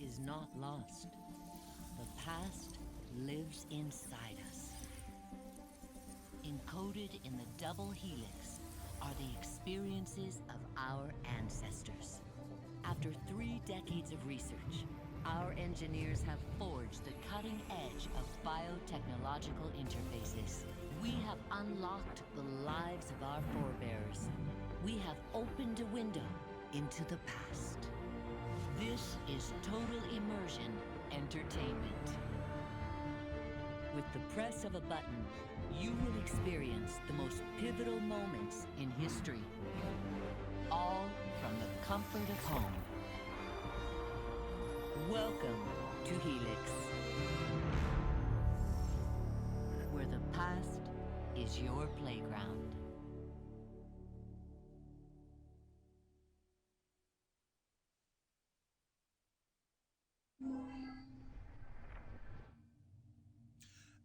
is not lost. The past lives inside us. Encoded in the double helix are the experiences of our ancestors. After 3 decades of research, our engineers have forged the cutting edge of biotechnological interfaces. We have unlocked the lives of our forebears. We have opened a window into the past. This is Total Immersion Entertainment. With the press of a button, you will experience the most pivotal moments in history, all from the comfort of home. Welcome to Helix, where the past is your playground.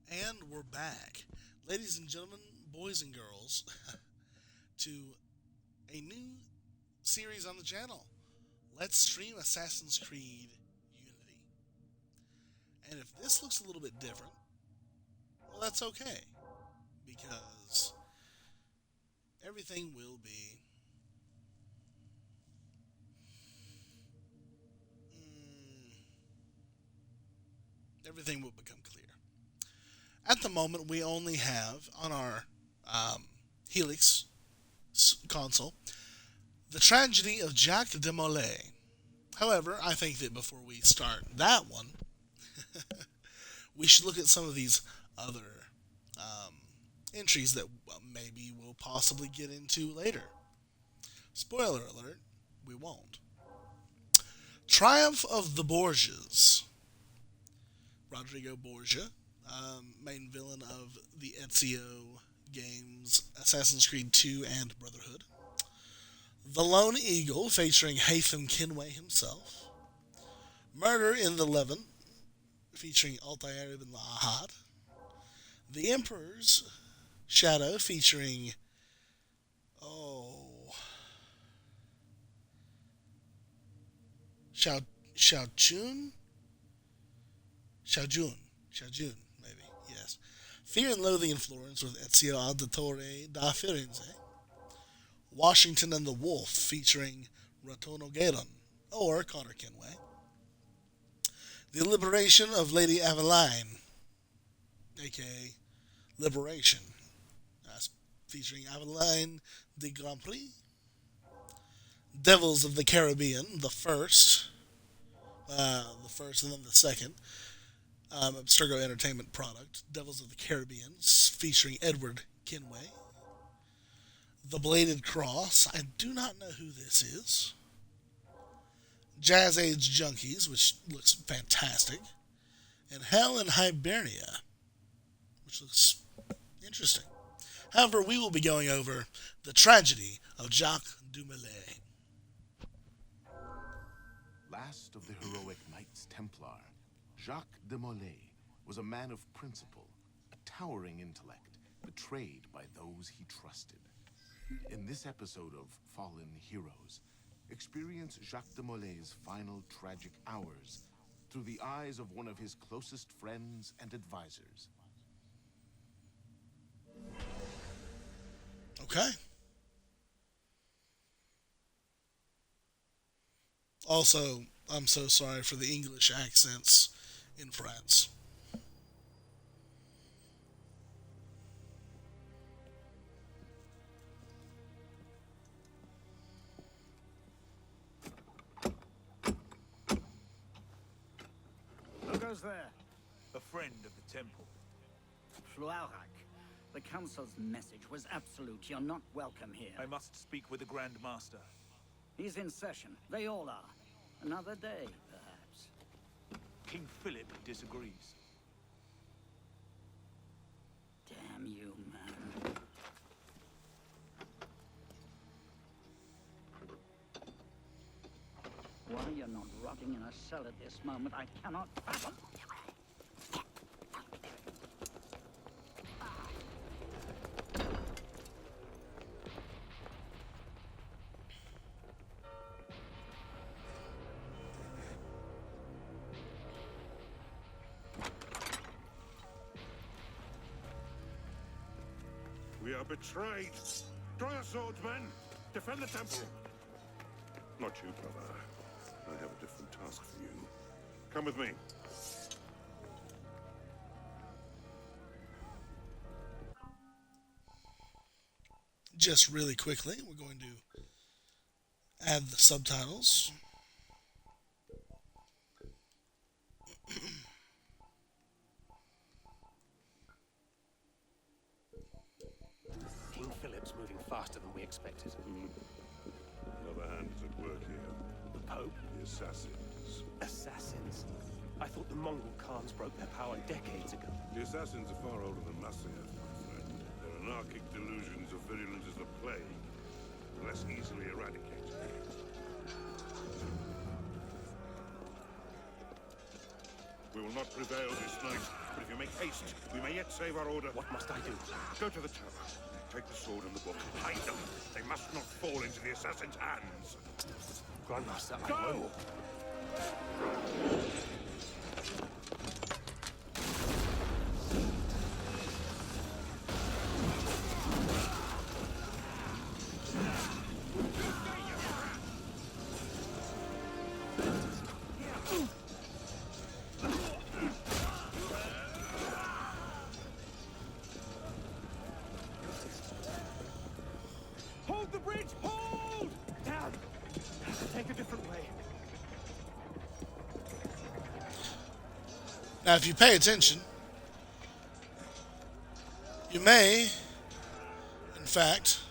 And we're back, ladies and gentlemen, boys and girls, to a new series on the channel. Let's stream Assassin's Creed Unity. And if this looks a little bit different, well, that's okay, because everything will be. Mm, everything will become clear. At the moment, we only have on our um, Helix console the tragedy of Jacques de Molay. However, I think that before we start that one, we should look at some of these other um, entries that maybe we'll possibly get into later. Spoiler alert, we won't. Triumph of the Borgias. Rodrigo Borgia, main villain of the Ezio games Assassin's Creed 2 and Brotherhood. The Lone Eagle, featuring Haytham Kenway himself. Murder in the Levant, featuring Altair ibn Ahad. The Emperor's Shadow, featuring oh Shao Shao Chun, Shao Jun, maybe yes. Fear and Loathing in Florence with Ezio Auditore da Firenze. Washington and the Wolf, featuring Ratono Garon or Connor Kenway. The Liberation of Lady Aveline, aka Liberation, featuring Aveline de Grand Prix. Devils of the Caribbean, the first and then the second, Abstergo Entertainment product. Devils of the Caribbean, featuring Edward Kenway. The Bladed Cross, I do not know who this is. Jazz Age Junkies, which looks fantastic. And Hell in Hibernia, which looks interesting. However, we will be going over the tragedy of Jacques du Molay. Last of the heroic Knights Templar, Jacques de Molay was a man of principle, a towering intellect, betrayed by those he trusted. In this episode of Fallen Heroes, experience Jacques de Molay's final tragic hours through the eyes of one of his closest friends and advisors. Okay. Also, I'm so sorry for the English accents in France. Who goes there? A friend of the temple. Floirac. The Council's message was absolute. You're not welcome here. I must speak with the Grand Master. He's in session. They all are. Another day, perhaps. King Philip disagrees. Damn you, man. Why you're not rotting in a cell at this moment, I cannot fathom. are betrayed. Draw your swords, men. Defend the temple. Not you, brother. I have a different task for you. Come with me. Just really quickly, we're going to add the subtitles. King Philip's moving faster than we expected. Another hand is at work here. The Pope? The assassins. Assassins? I thought the Mongol Khans broke their power decades ago. The assassins are far older than Masyaf, my friend. Their anarchic delusions are virulent as the plague, less easily eradicated. We will not prevail this night, but if you make haste, we may yet save our order. What must I do? Go to the tower. Take the sword and the book. Hide them. They must not fall into the assassin's hands. Grandmaster, I Go! will. Hold the bridge! Hold! Down! Take a different way. Now, if you pay attention, you may, in fact,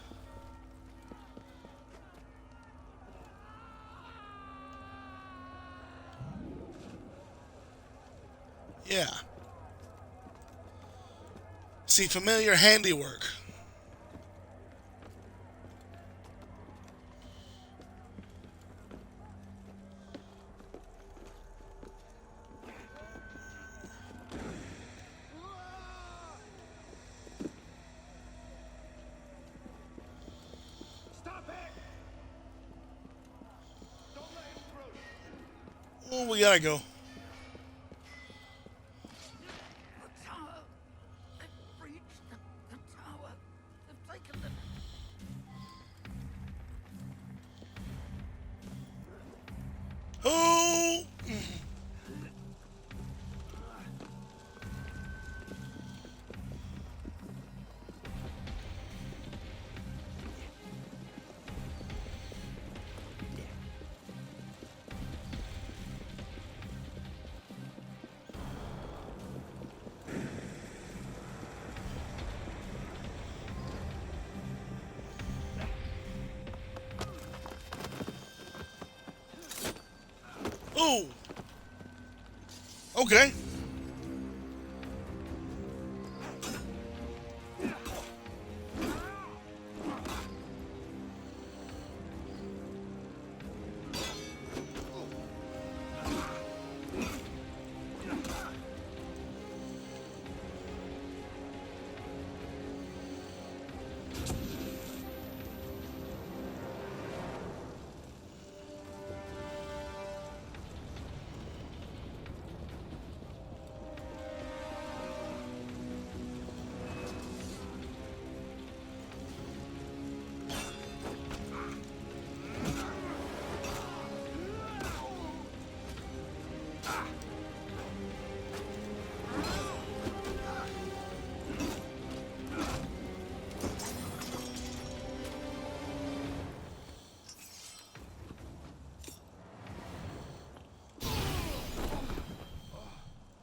yeah, see familiar handiwork. Stop it! Don't let him through! Oh, we gotta go. The tower. They've breached the tower. They've taken the... Oh! Oh! Okay.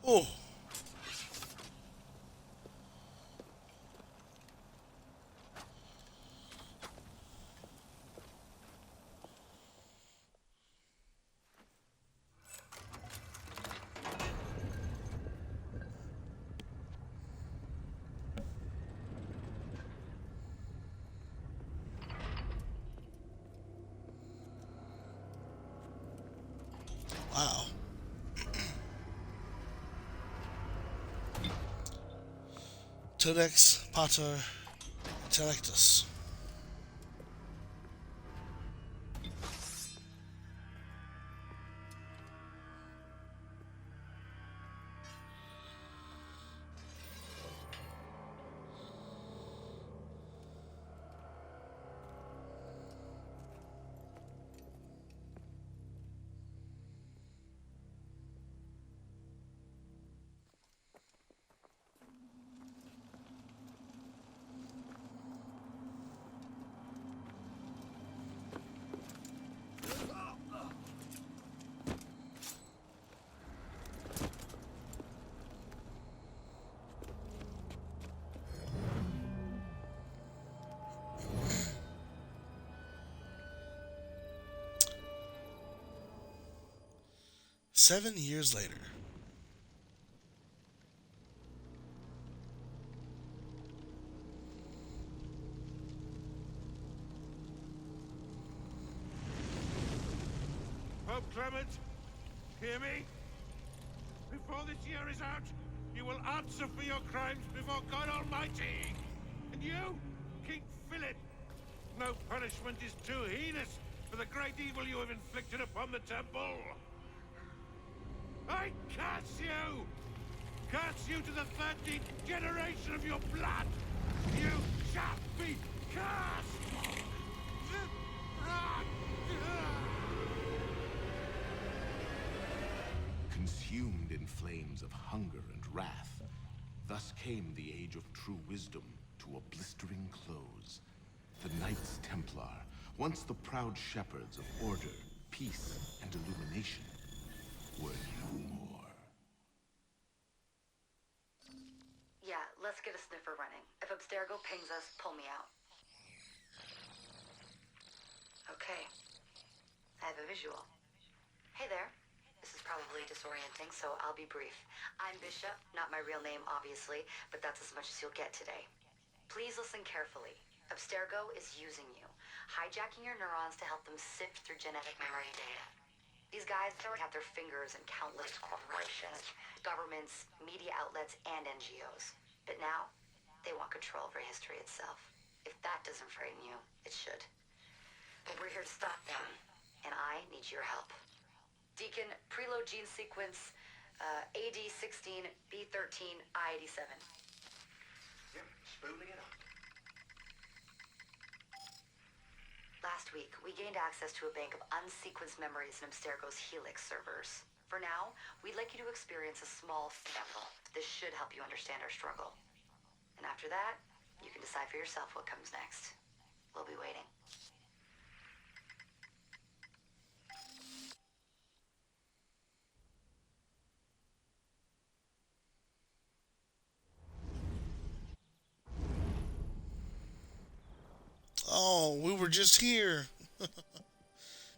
Oh. Wow. Codex Pater Intellectus. 7 years later. Pope Clement, hear me? Before this year is out, you will answer for your crimes before God Almighty. And you, King Philip, no punishment is too heinous for the great evil you have inflicted upon the temple. I curse you! Curse you to the 13th generation of your blood! You shall be cursed! Consumed in flames of hunger and wrath, thus came the age of true wisdom to a blistering close. The Knights Templar, once the proud shepherds of order, peace, and illumination, were no more. Yeah, let's get a sniffer running. If Abstergo pings us, pull me out. Okay. I have a visual. Hey there. This is probably disorienting, so I'll be brief. I'm Bishop, not my real name, obviously, but that's as much as you'll get today. Please listen carefully. Abstergo is using you, hijacking your neurons to help them sift through genetic memory data. These guys have their fingers in countless corporations, governments, media outlets, and NGOs. But now, they want control over history itself. If that doesn't frighten you, it should. But we're here to stop them, and I need your help. Deacon, preload gene sequence, AD16, B13, I87. Yep, spooling it up. Last week, we gained access to a bank of unsequenced memories in Abstergo's Helix servers. For now, we'd like you to experience a small sample. This should help you understand our struggle. And after that, you can decide for yourself what comes next. We'll be waiting. Oh, we were just here.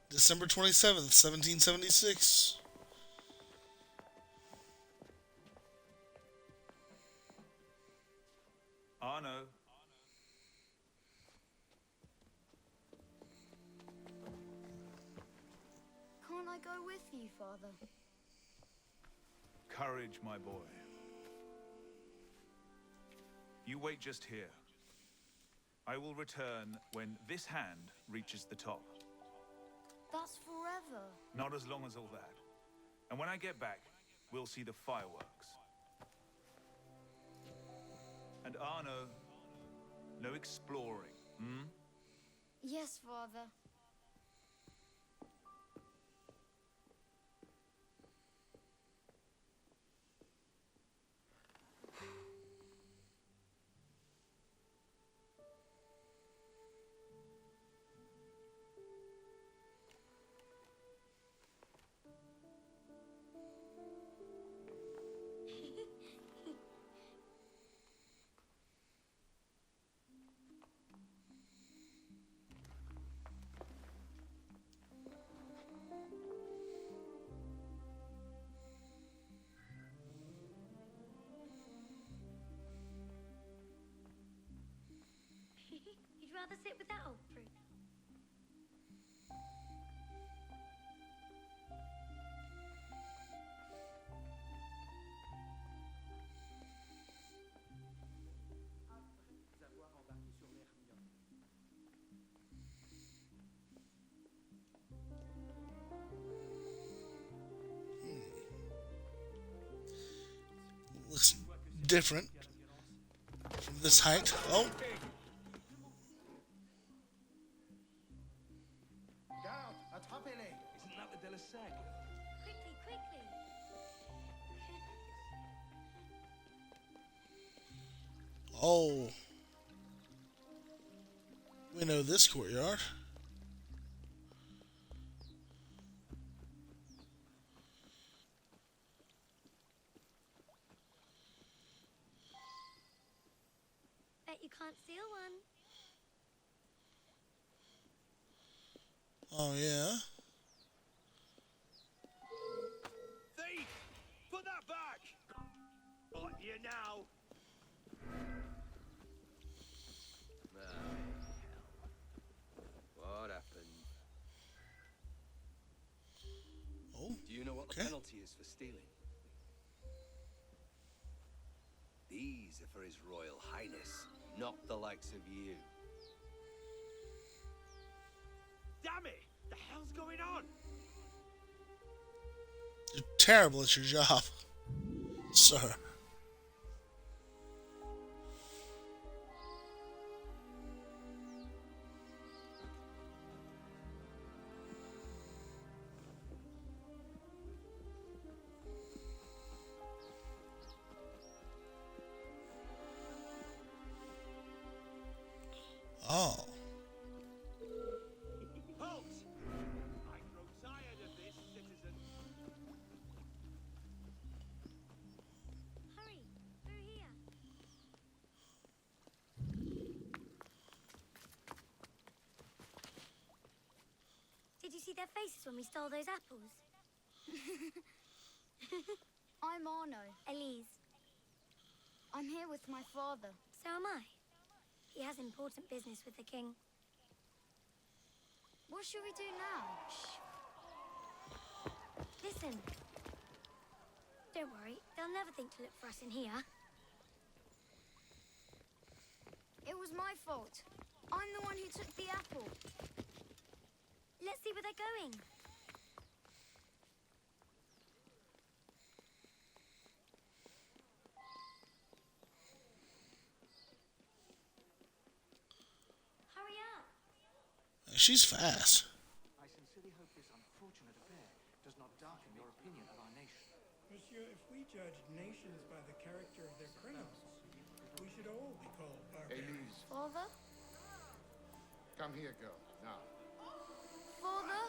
December 27th, 1776. Arno, Can't I go with you, Father? courage, my boy. You wait just here. I will return when this hand reaches the top. That's forever. Not as long as all that. And when I get back, we'll see the fireworks. And Arno, no exploring, hmm? Yes, Father. You'd rather sit with that old fruit? Looks different from this height. Oh, Isn't that the Delaseg? Quickly, quickly. oh. We know this courtyard. Bet you can't steal one. Oh, yeah. Here now. What happened? Oh, Do you know what the okay. penalty is for stealing? These are for His Royal Highness, not the likes of you. Damn it! The hell's going on? You're terrible at your job, sir. Oh. Halt! I grow tired of this, citizen. Hurry, through here. Did you see their faces when we stole those apples? I'm Arno. Elise, I'm here with my father. so am I. He has important business with the king. What should we do now? Listen. Don't worry, they'll never think to look for us in here. It was my fault. I'm the one who took the apple. Let's see where they're going. Hurry up. She's fast. I sincerely hope this unfortunate affair does not darken your opinion of our nation. Monsieur, if we judge nations by the character of their criminals, we should all be called barbarians. Elise, Father? come here, girl. Now. Father?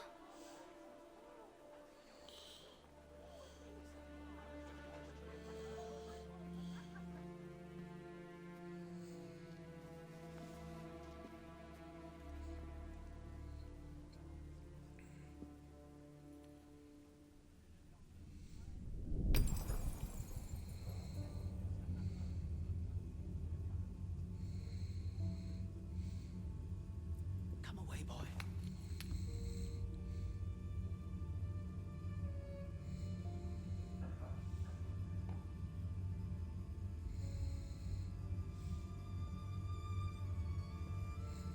Come away, boy.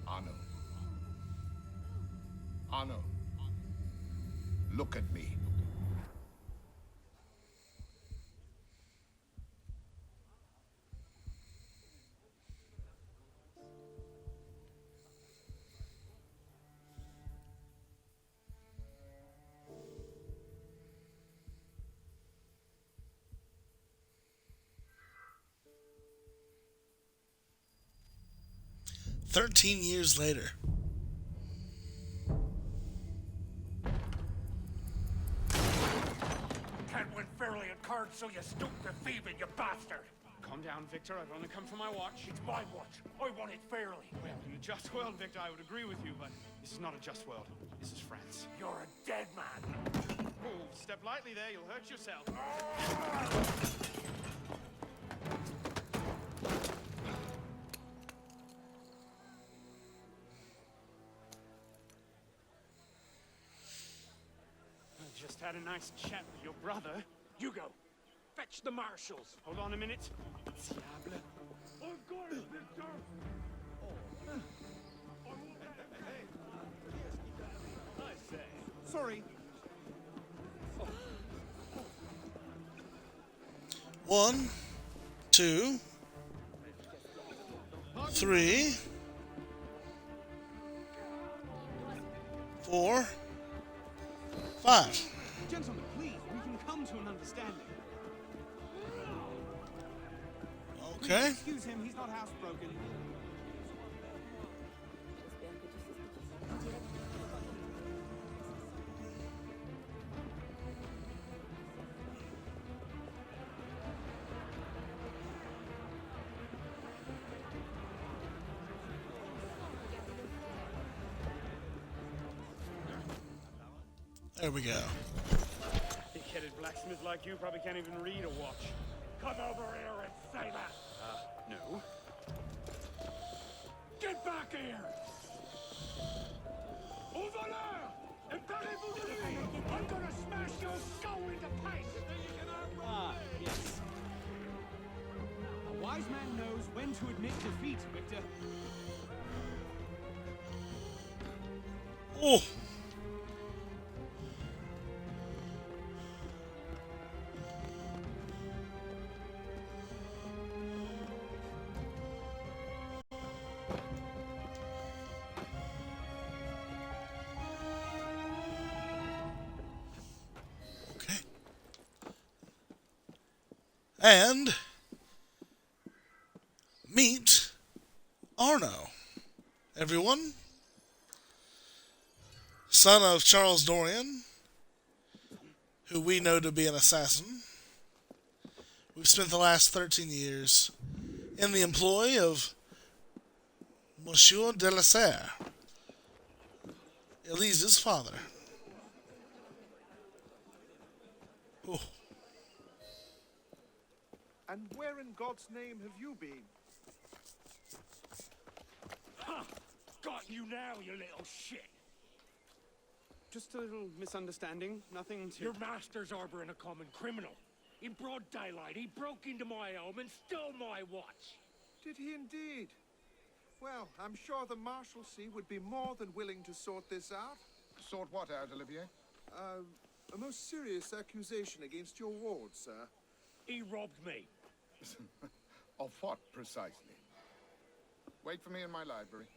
Arno. Arno. Look at me. "13 years later." Can't win fairly at cards, so you stoop to thieving, you bastard! Calm down, Victor. I've only come for my watch. It's my watch. I want it fairly. Well, in a just world, Victor, I would agree with you, but this is not a just world. This is France. You're a dead man. Oh, step lightly there. You'll hurt yourself. I just had a nice chat with your brother. Hugo, fetch the marshals. Hold on a minute. Diable. I've got it, Victor. I say. Sorry. 1, 2, 3, 4, 5. Gentlemen, please, we can come to an understanding. Okay. Excuse him, he's not housebroken. There we go. Big-headed blacksmith like you probably can't even read a watch. come over here and say that? No. Get back here! Au voleur! Emparez-vous de lui! I'm gonna smash your skull into paste! Ah, yes. A wise man knows when to admit defeat, Victor. Oh. Okay. And meet Arno. Everyone. Son of Charles Dorian, who we know to be an assassin. We've spent the last 13 years in the employ of Monsieur de la Serre, Elise's father. Oh. And where in God's name have you been? Ha! Got you now, you little shit! Just a little misunderstanding. Nothing to... Your master's harboring a common criminal. In broad daylight, he broke into my home and stole my watch. Did he indeed? Well, I'm sure the Marshalsea would be more than willing to sort this out. Sort what out, Olivier? A most serious accusation against your ward, sir. He robbed me. Of what, precisely? Wait for me in my library.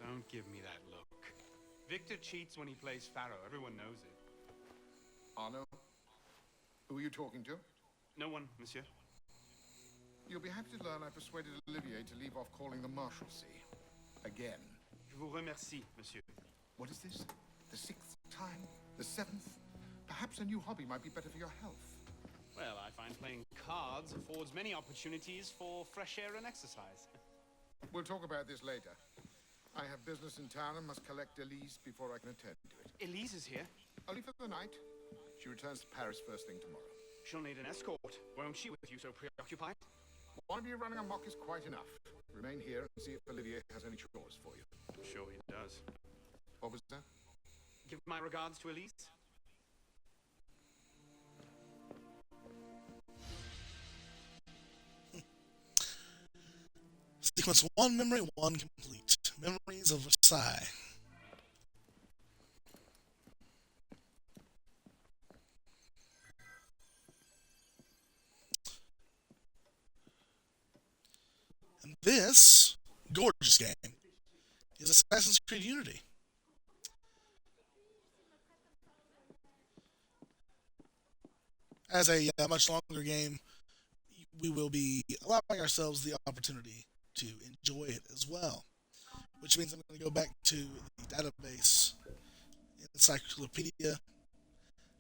Don't give me that look. Victor cheats when he plays Pharaoh. Everyone knows it. Arno? Who are you talking to? No one, monsieur. You'll be happy to learn I persuaded Olivier to leave off calling the Marshalsea. Again. Je vous remercie, monsieur. What is this? The 6th time? The 7th? Perhaps a new hobby might be better for your health. Well, I find playing cards affords many opportunities for fresh air and exercise. We'll talk about this later. I have business in town and must collect Elise before I can attend to it. Elise is here. Only for the night. She returns to Paris first thing tomorrow. She'll need an escort, won't she, with you so preoccupied? One of you running amok is quite enough. Remain here and see if Olivier has any chores for you. I'm sure he does. What was that? Give my regards to Elise. Sequence 1, Memory 1 complete. Memories of Versailles. And this gorgeous game is Assassin's Creed Unity. As a much longer game, we will be allowing ourselves the opportunity to enjoy it as well. Which means I'm going to go back to the database, encyclopedia,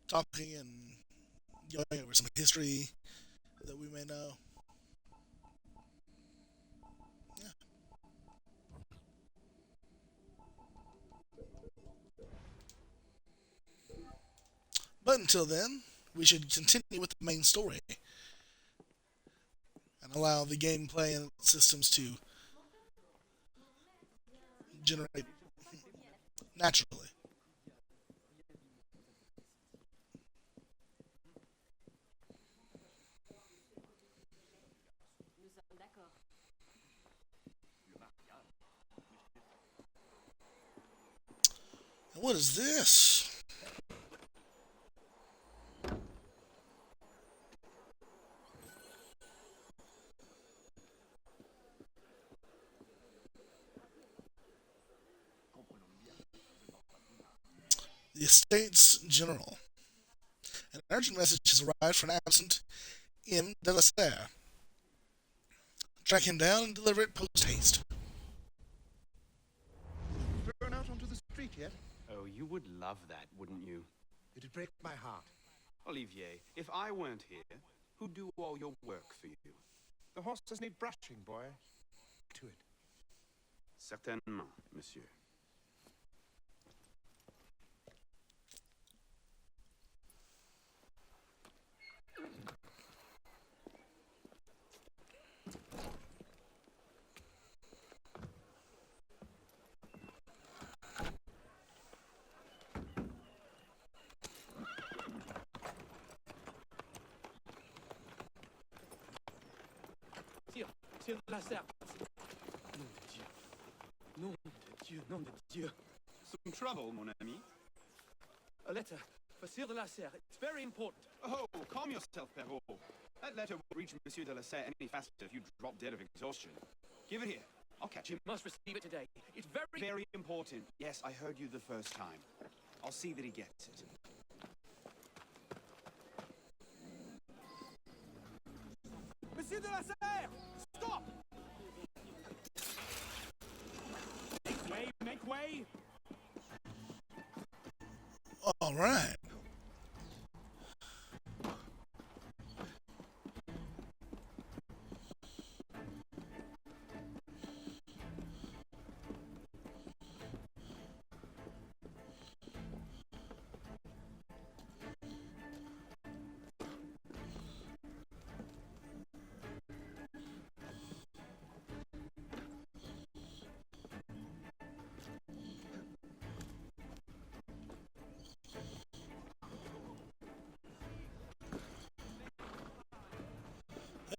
talking and going over some history that we may know. Yeah. But until then, we should continue with the main story and allow the gameplay and systems to generate naturally. And what is this? The Estates General. An urgent message has arrived from absent M. de la Serre. Track him down and deliver it post-haste. Thrown out onto the street yet? Oh, you would love that, wouldn't you? It'd break my heart. Olivier, if I weren't here, who'd do all your work for you? The horses need brushing, boy. To it. Certainement, monsieur. Sire, Sire de la Serre. Nom de Dieu. Nom de Dieu, nom de Dieu. Some trouble, mon ami? A letter for Sire de la Serre. It's very important. Oh, calm yourself, Perrault. That letter won't reach Monsieur de la Serre any faster if you drop dead of exhaustion. Give it here. I'll catch You him. must receive it today. It's very... Very important. Yes, I heard you the first time. I'll see that he gets it. Monsieur de la Serre! Stop! Make way, make way! All right.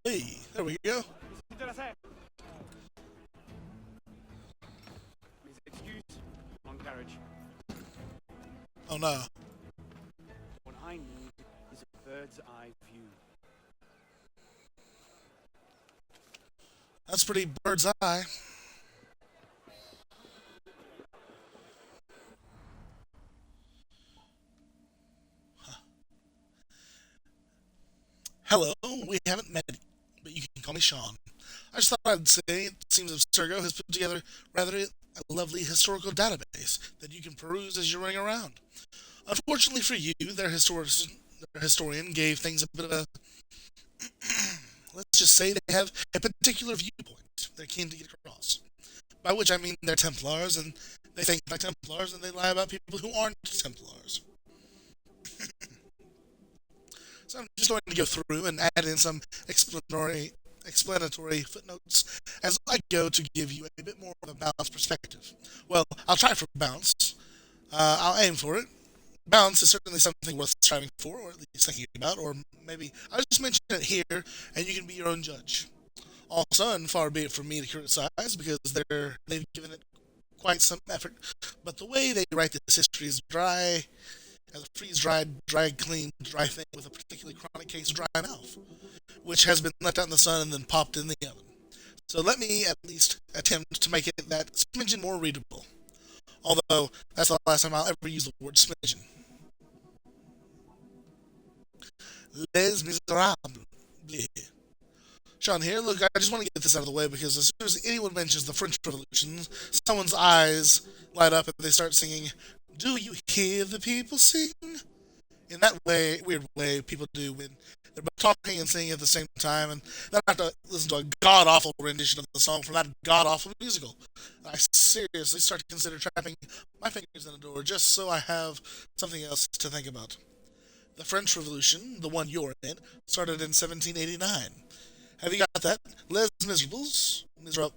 Hey, there we go. Monsieur de la Serre! Mes excuses. Wrong carriage. Oh no. What I need is a bird's eye view. That's pretty bird's eye. Hello, we haven't met, but you can call me Sean. I just thought I'd say it seems Abstergo has put together rather a lovely historical database that you can peruse as you're running around. Unfortunately for you, their historian gave things a bit of a... let's just say they have a particular viewpoint they're keen to get across. By which I mean they're Templars, and they think like Templars, and they lie about people who aren't Templars. So I'm just going to go through and add in some explanatory footnotes as I go to give you a bit more of a balanced perspective. Well, I'll try for balance. I'll aim for it. Balance is certainly something worth striving for, or at least thinking about, or maybe I'll just mention it here, and you can be your own judge. Also, and far be it from me to criticize, because they've given it quite some effort, but the way they write this history is dry, as a freeze-dried, clean, dry thing with a particularly chronic case of dry mouth, which has been left out in the sun and then popped in the oven. So let me at least attempt to make it that smidgen more readable. Although, that's the last time I'll ever use the word smidgen. Les Miserables. Sean here, look, I just want to get this out of the way because as soon as anyone mentions the French Revolution, someone's eyes light up and they start singing, "Do you hear the people sing?" In that weird way people do when they're both talking and singing at the same time, and then I have to listen to a god-awful rendition of the song from that god-awful musical. I seriously start to consider trapping my fingers in a door just so I have something else to think about. The French Revolution, the one you're in, started in 1789. Have you got that? Les Miserables? The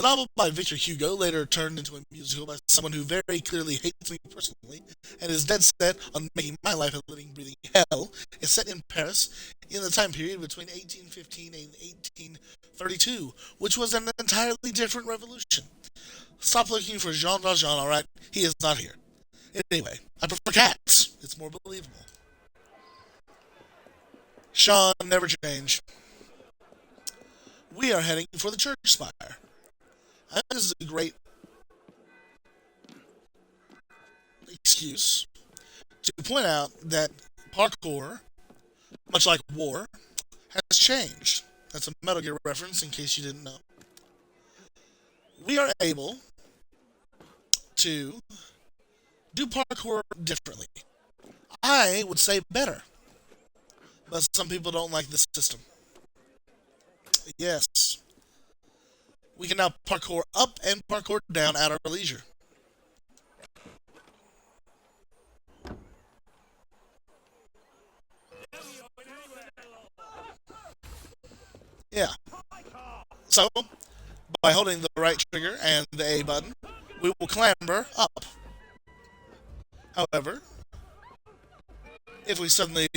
novel by Victor Hugo, later turned into a musical by someone who very clearly hates me personally, and is dead set on making my life a living, breathing hell, is set in Paris in the time period between 1815 and 1832, which was an entirely different revolution. Stop looking for Jean Valjean, alright? He is not here. Anyway, I prefer cats. It's more believable. Sean, never change. We are heading for the church spire. This is a great excuse to point out that parkour, much like war, has changed. That's a Metal Gear reference in case you didn't know. We are able to do parkour differently. I would say better. But some people don't like this system. Yes. We can now parkour up and parkour down at our leisure. Yeah. So, by holding the right trigger and the A button, we will clamber up. However, if we suddenly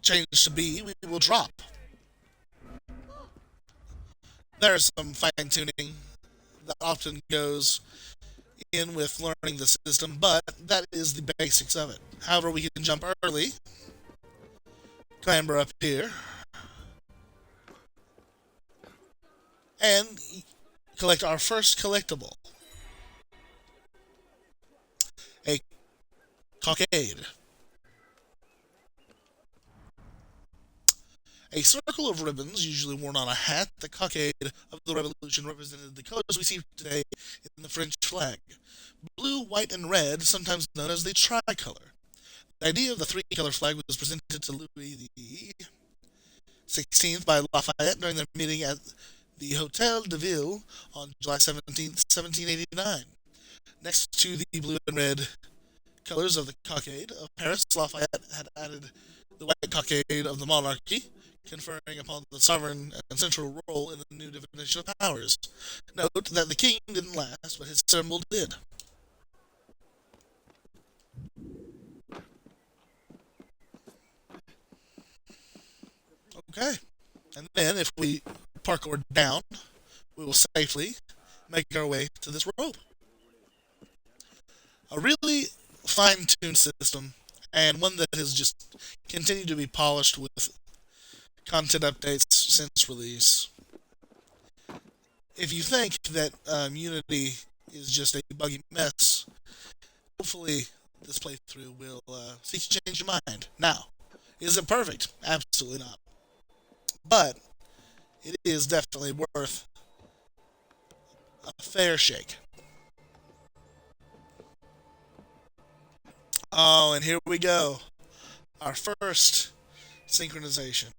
change to B, we will drop. There's some fine-tuning that often goes in with learning the system, but that is the basics of it. However, we can jump early, clamber up here, and collect our first collectible. A cockade. A circle of ribbons, usually worn on a hat, the cockade of the Revolution represented the colors we see today in the French flag. Blue, white, and red, sometimes known as the tricolor. The idea of the three-color flag was presented to Louis the 16th by Lafayette during their meeting at the Hotel de Ville on July 17, 1789. Next to the blue and red colors of the cockade of Paris, Lafayette had added the white cockade of the monarchy, conferring upon the sovereign and central role in the new definition of powers. Note that the king didn't last, but his symbol did. Okay. And then if we parkour down, we will safely make our way to this rope. A really fine-tuned system, and one that has just continued to be polished with content updates since release. If you think that Unity is just a buggy mess, hopefully this playthrough will see you change your mind. Now, is it perfect? Absolutely not. But it is definitely worth a fair shake. Oh, and here we go. Our first synchronization.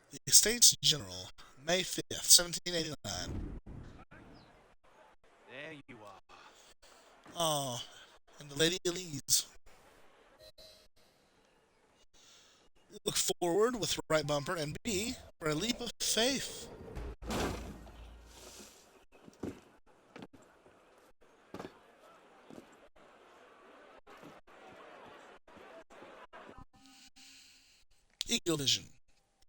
The Estates General, May 5th, 1789. There you are. Oh, and the Lady Elise. Look forward with the right bumper, and B for a leap of faith. Eagle Vision.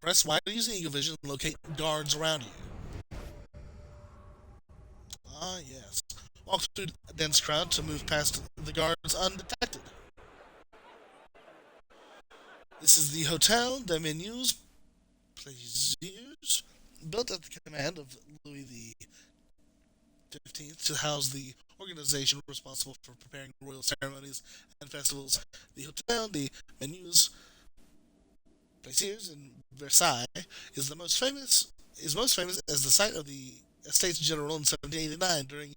Press Y to use Eagle Vision and locate guards around you. Ah, yes. Walk through a dense crowd to move past the guards undetected. This is the Hotel des Menus Plaisirs, built at the command of Louis the 15th to house the organization responsible for preparing royal ceremonies and festivals. The Hotel des Menus Plaisirs in Versailles is most famous as the site of the Estates General in 1789 during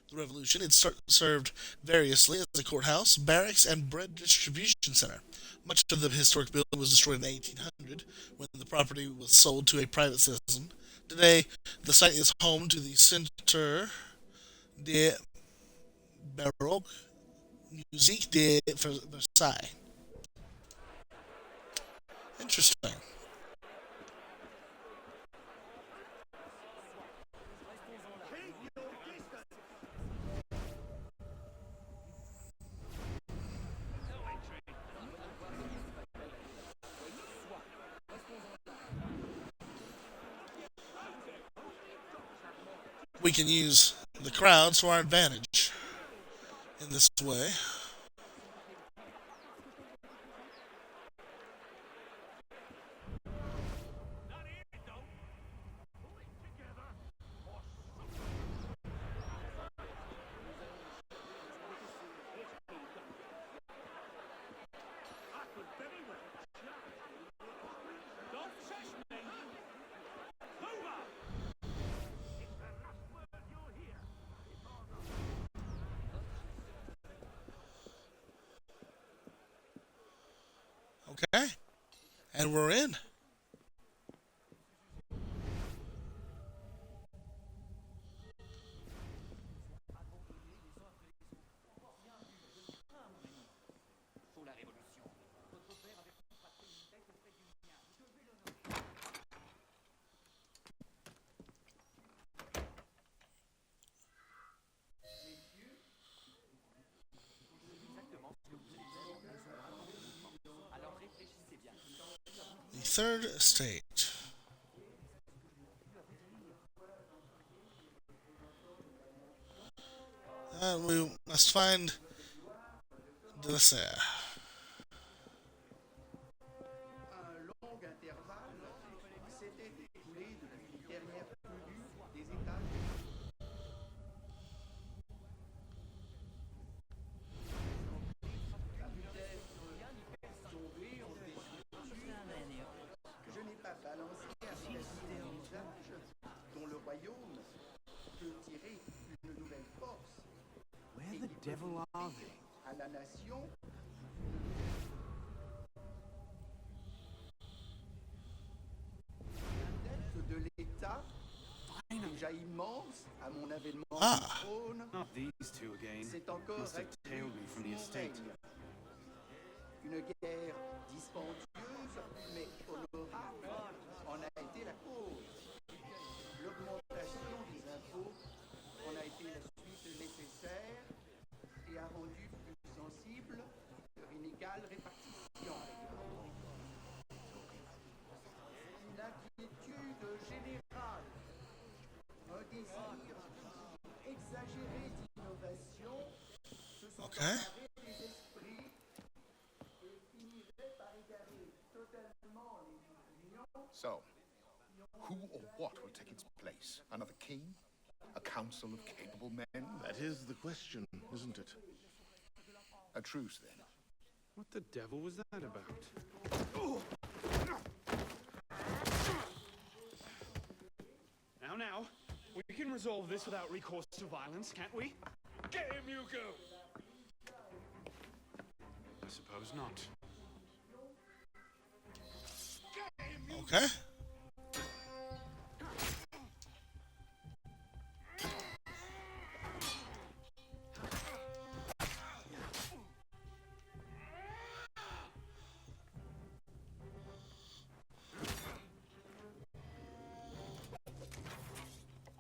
the Revolution. It served variously as a courthouse, barracks, and bread distribution center. Much of the historic building was destroyed in 1800 when the property was sold to a private citizen. Today, the site is home to the Centre de Baroque Musique de Versailles. Interesting. We can use the crowd to our advantage in this way. Okay. And we're in. The third estate. And we must find Delasaire. Un long intervalle s'était écoulé depuis les dernières tenues des étages. A peut-être tombé en désuétude. Je n'ai pas balancé avec un usage dont le royaume peut tirer une nouvelle force. Where the devil are they? À la nation. De l'État, déjà immense à mon avènement du trône, Not these two again. c'est encore Must have tailed me from the mon estate. règne. Une guerre dispendieuse mais honorable en a été la cause. L'augmentation des impôts en a été la suite nécessaire et a rendu plus sensible leur inégale répartition. L'inquiétude générale, un désir exagéré d'innovation se sont emparés des esprits et finiraient par égarer totalement les unions. So, who or what will take its place? Another king? A council of capable men? That is the question, isn't it? A truce, then. What the devil was that about? Now, we can resolve this without recourse to violence, can't we? Get him, Yuko! I suppose not. Okay.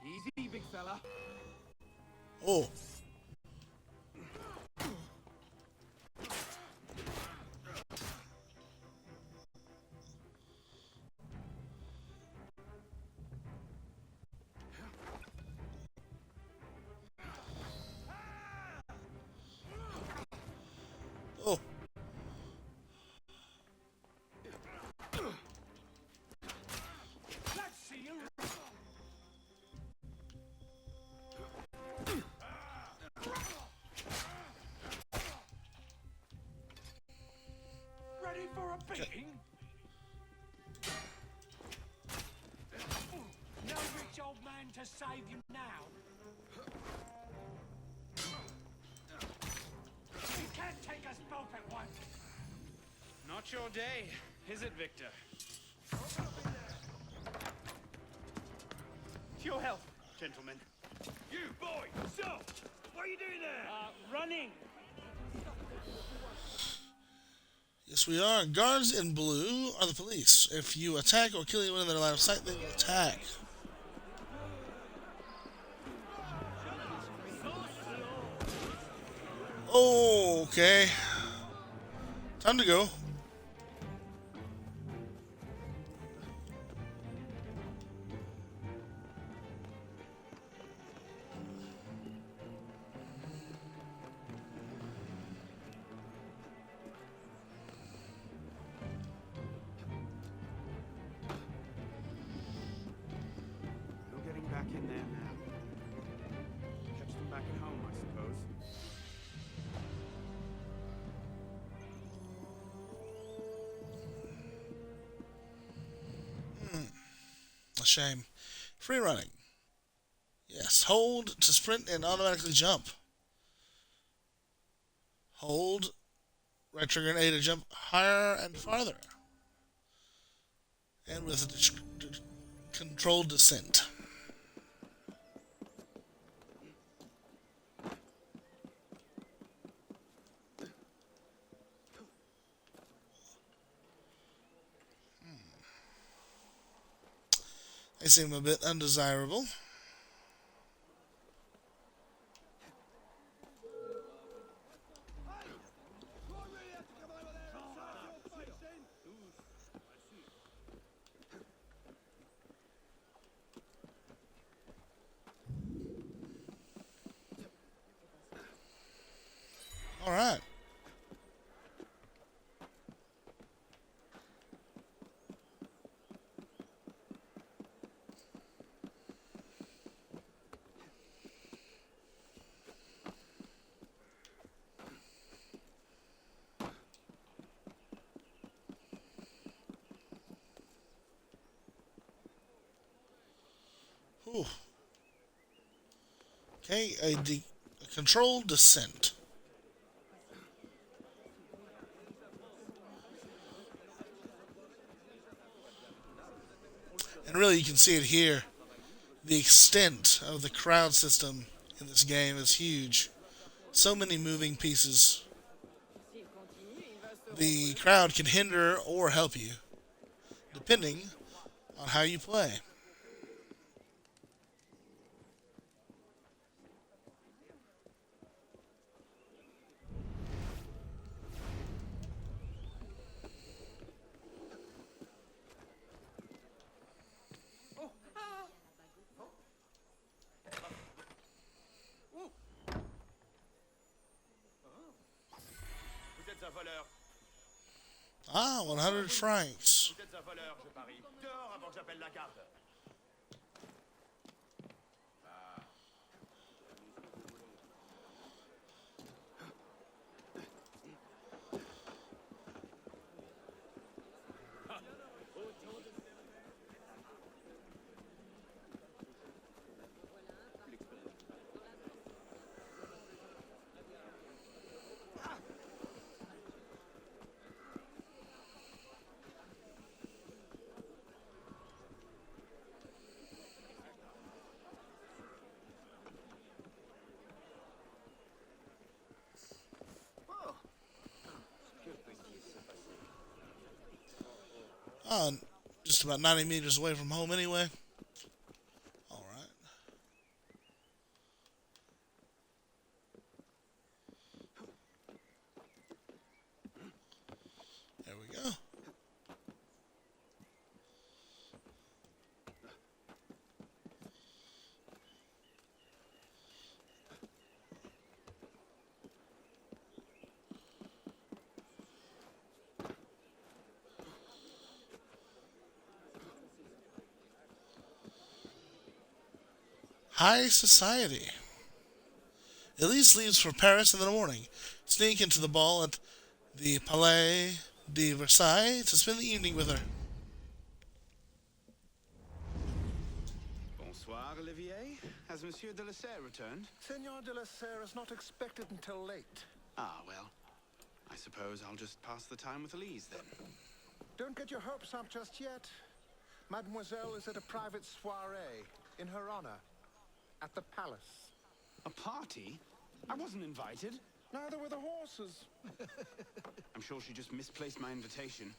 Easy, big fella. Oh. Oh. Let's see you. Ready for a beating? No rich old man to save you now. You can't take us both at once. Not your day, is it, Victor? To your health, gentlemen. You boy, stop! What are you doing there? Running. Yes, we are. Guards in blue are the police. If you attack or kill anyone in their line of sight, they will attack. Okay. Time to go. No getting back in there now. Catch them back at home, I suppose. A shame. Free running. Yes, hold to sprint and automatically jump. Hold right trigger and A to jump higher and farther. And with a controlled descent. They seem a bit undesirable. All right. Ooh. Okay, a controlled descent. And really, you can see it here. The extent of the crowd system in this game is huge. So many moving pieces. The crowd can hinder or help you, depending on how you play. Un voleur. Ah, 100 francs. Vous êtes un voleur, je parie. Dehors avant que j'appelle la garde. Just about 90 meters away from home anyway. All right. There we go. High society. Elise leaves for Paris in the morning, sneak into the ball at the Palais de Versailles to spend the evening with her. Bonsoir, Olivier. Has Monsieur de la Serre returned? Senor de la Serre is not expected until late. Ah, well. I suppose I'll just pass the time with Elise then. Don't get your hopes up just yet. Mademoiselle is at a private soiree in her honor at the palace. A party? I wasn't invited. Neither were the horses. I'm sure she just misplaced my invitation.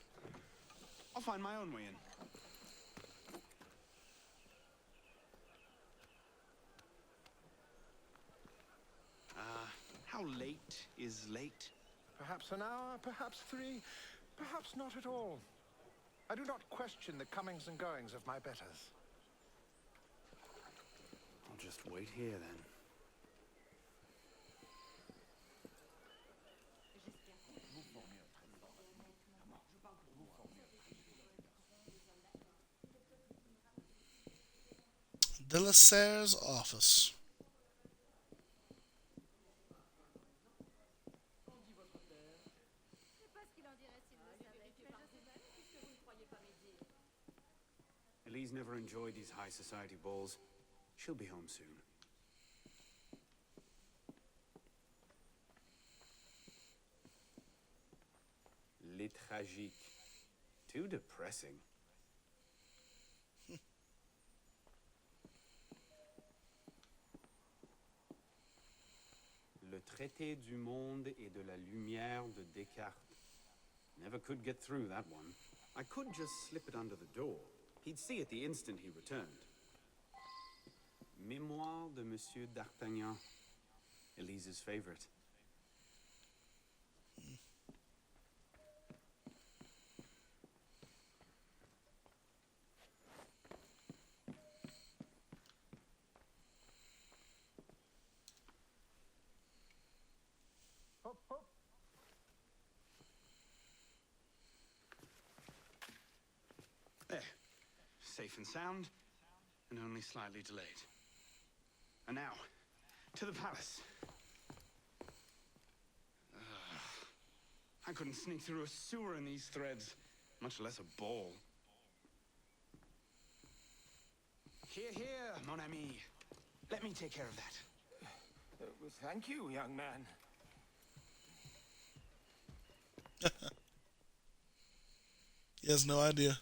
I'll find my own way in. How late is late? Perhaps an hour, perhaps 3, perhaps not at all. I do not question the comings and goings of my betters. I'll just wait here then. De la Serre's office. Elise never enjoyed these high society balls. She'll be home soon. Les tragiques. Too depressing. Le traité du monde et de la lumière de Descartes. Never could get through that one. I could just slip it under the door. He'd see it the instant he returned. Mémoire de Monsieur d'Artagnan. Elise's favorite. Hop, hop. There. Safe and sound, and only slightly delayed. And now, to the palace. I couldn't sneak through a sewer in these threads, much less a ball. Here, here, mon ami. Let me take care of that. Well, thank you, young man. He has no idea.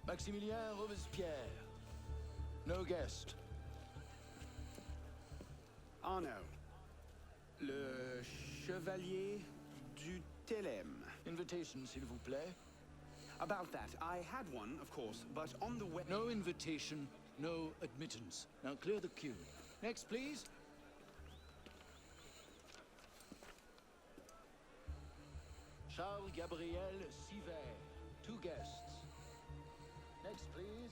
Maximilien Robespierre. No guest. Arno. Le Chevalier du Télème. Invitation, s'il vous plaît. About that, I had one, of course, but on the way... No invitation, no admittance. Now clear the queue. Next, please. Charles Gabriel Siver. 2 guests. Next, please.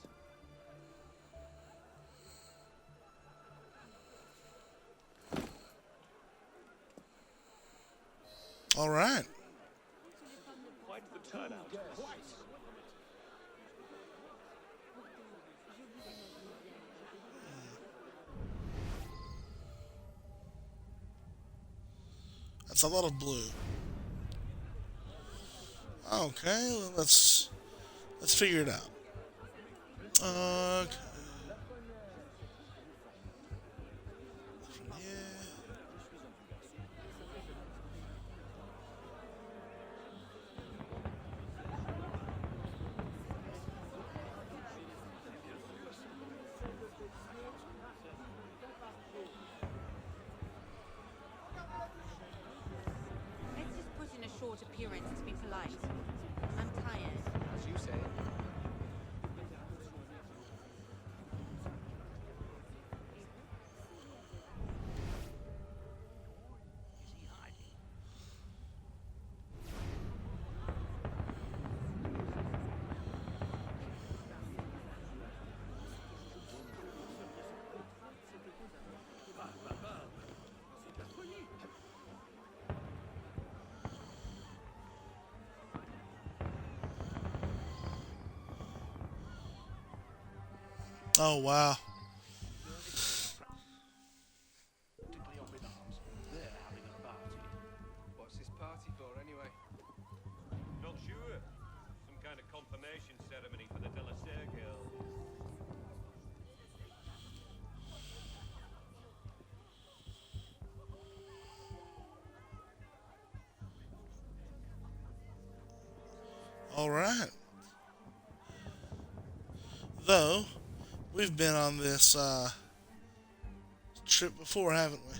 All right. Quite the turnout. Quite. That's a lot of blue. Okay, well, let's figure it out. Okay. From here. Let's just put in a short appearance to be polite. I'm tired. As you say. Oh, wow. What's this party for, anyway? Not sure. Some kind of confirmation ceremony for the De La Serre girl. All right. Though, we've been on this trip before, haven't we?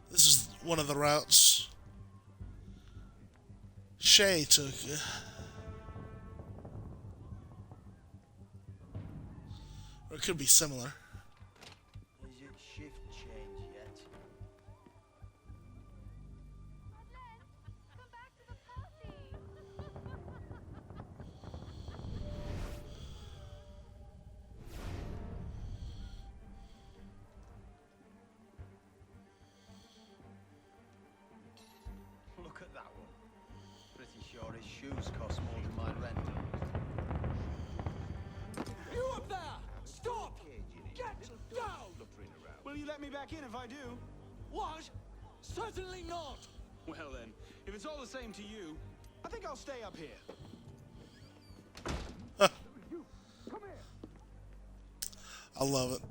This is one of the routes Shay took. Or it could be similar. Is it shift change yet? Look at that one. Pretty sure his shoes cost more than my rent. You up there! Stop! Get down! Will you let me back in if I do? What? Certainly not! Well then, If it's all the same to you, I think I'll stay up here. You, come here. I love it.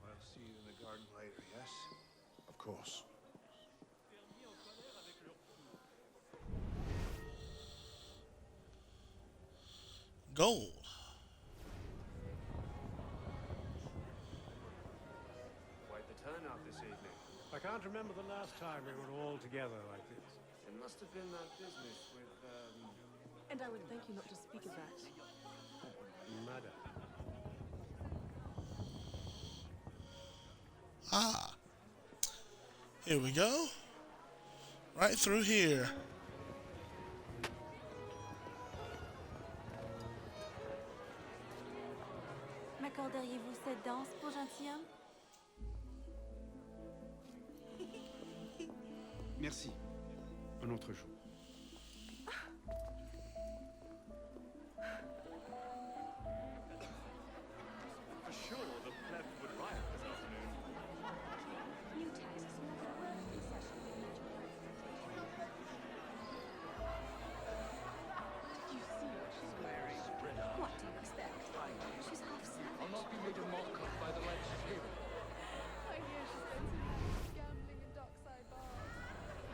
I'll see you in the garden later, yes? Of course. Gold. Quite the turnout this evening. I can't remember the last time we were all together like this. It must have been that business with, And I would thank you not to speak of that. Murder. Ah. Here we go. Right through here. M'accorderiez-vous cette danse pour gentilhomme? Merci. Un autre jour. For sure, the pleb would riot this afternoon. New tasks will make it worth the session with Major Grant. Did you see what she's wearing? What do you expect? She's half savage. I'll not be made a mock of by the likes of him. I hear she spends her days gambling in dockside bars.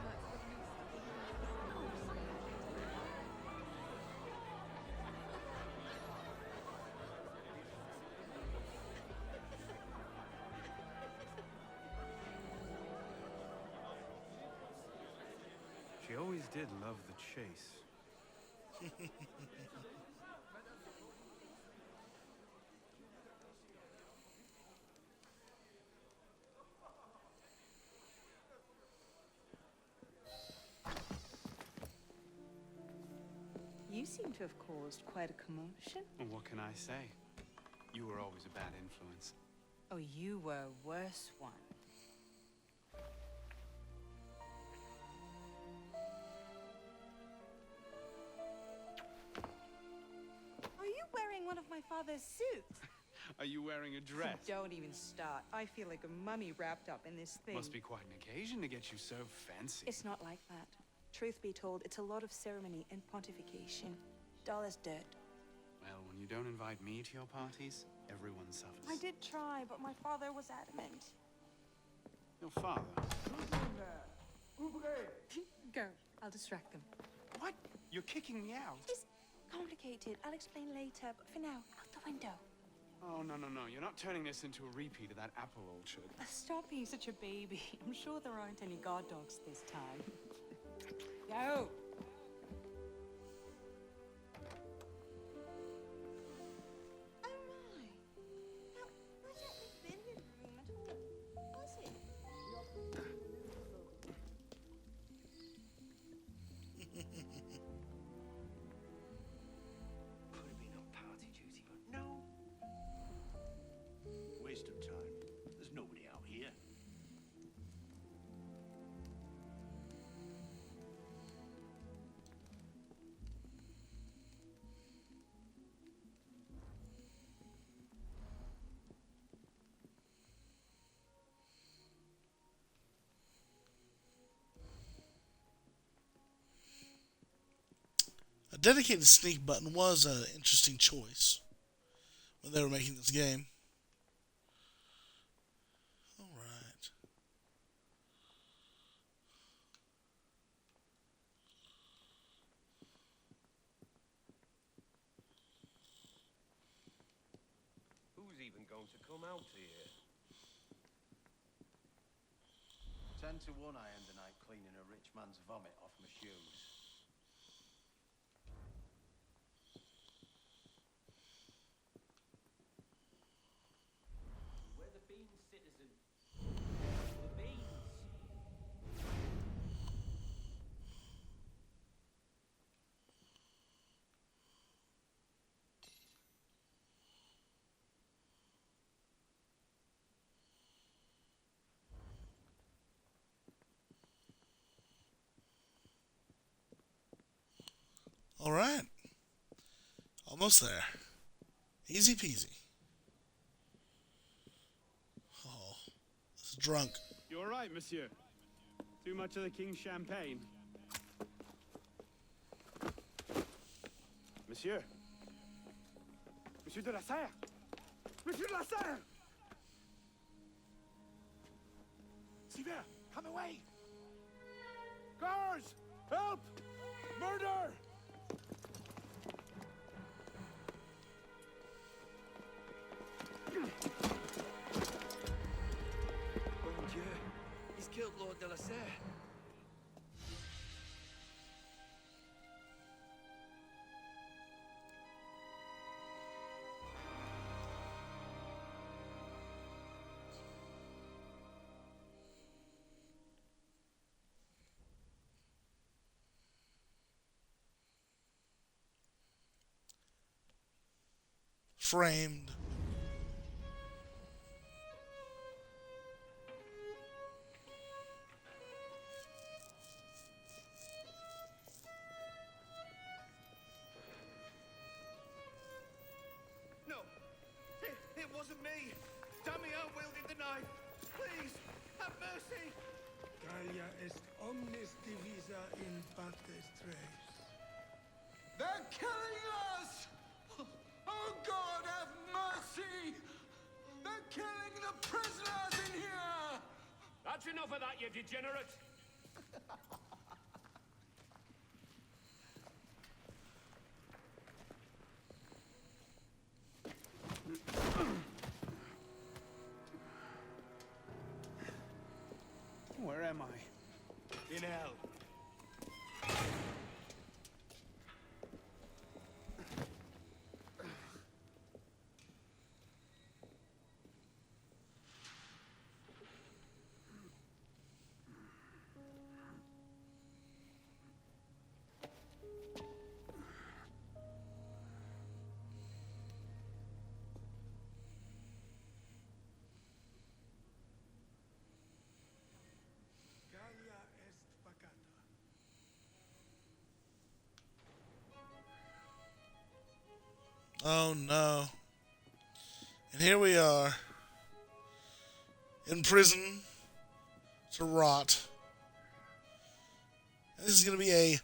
That's the least of the She always did love the chase. You seem to have caused quite a commotion. Well, what can I say? You were always a bad influence. Oh, you were a worse one. Are you wearing one of my father's suits? Are you wearing a dress? Don't even start. I feel like a mummy wrapped up in this thing. Must be quite an occasion to get you so fancy. It's not like that. Truth be told, it's a lot of ceremony and pontification. Dull as dirt. Well, when you don't invite me to your parties, everyone suffers. I did try, but my father was adamant. Your father? Go. I'll distract them. What? You're kicking me out? It's complicated. I'll explain later, but for now, out the window. Oh, no, no, no. You're not turning this into a repeat of that apple orchard. Stop being such a baby. I'm sure there aren't any guard dogs this time. Go! Could have been on party duty, but no. Waste of time. There's nobody out here. A dedicated sneak button was an interesting choice when they were making this game. Alright. Who's even going to come out here? 10 to 1 I end the night cleaning a rich man's vomit off my shoes. We're the beans, citizen. The beans. Alright. Almost there. Easy peasy. Oh, it's drunk. You all right, monsieur? Too much of the king's champagne? Monsieur. Monsieur de la Serre! Monsieur de la Serre! Sivir, come away! Guards! Help! Murder! Mon Dieu, he's killed Lord de la Serre. Framed. No! It wasn't me! Damian wielded the knife! Please, have mercy! Gallia est omnis divisa in partes tres. They're killing us! Oh God, have mercy! They're killing the prisoners in here! That's enough of that, you degenerate! Where am I? In hell. Gallia est vacata. Oh no. And here we are. In prison. To rot. And this is going to be a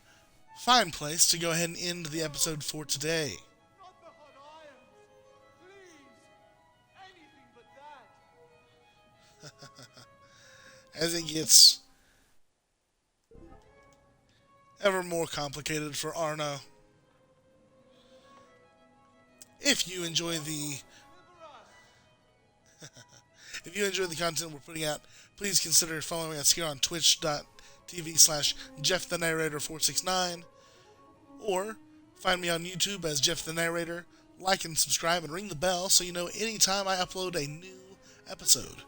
fine place to go ahead and end the episode for today. As it gets ever more complicated for Arno. If you enjoy the content we're putting out, please consider following us here on twitch.tv/JeffTheNarrator469, or find me on YouTube as Jeff the Narrator. Like and subscribe and ring the bell so you know anytime I upload a new episode.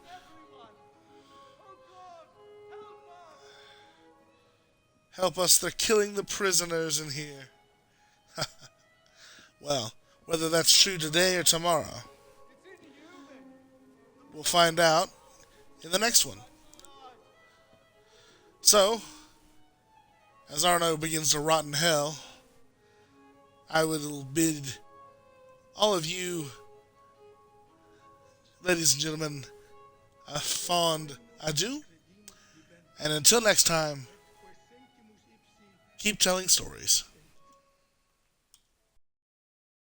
Help us, they're killing the prisoners in here. Well, whether that's true today or tomorrow, we'll find out in the next one. So, as Arno begins to rot in hell, I will bid all of you, ladies and gentlemen, a fond adieu. And until next time, keep telling stories.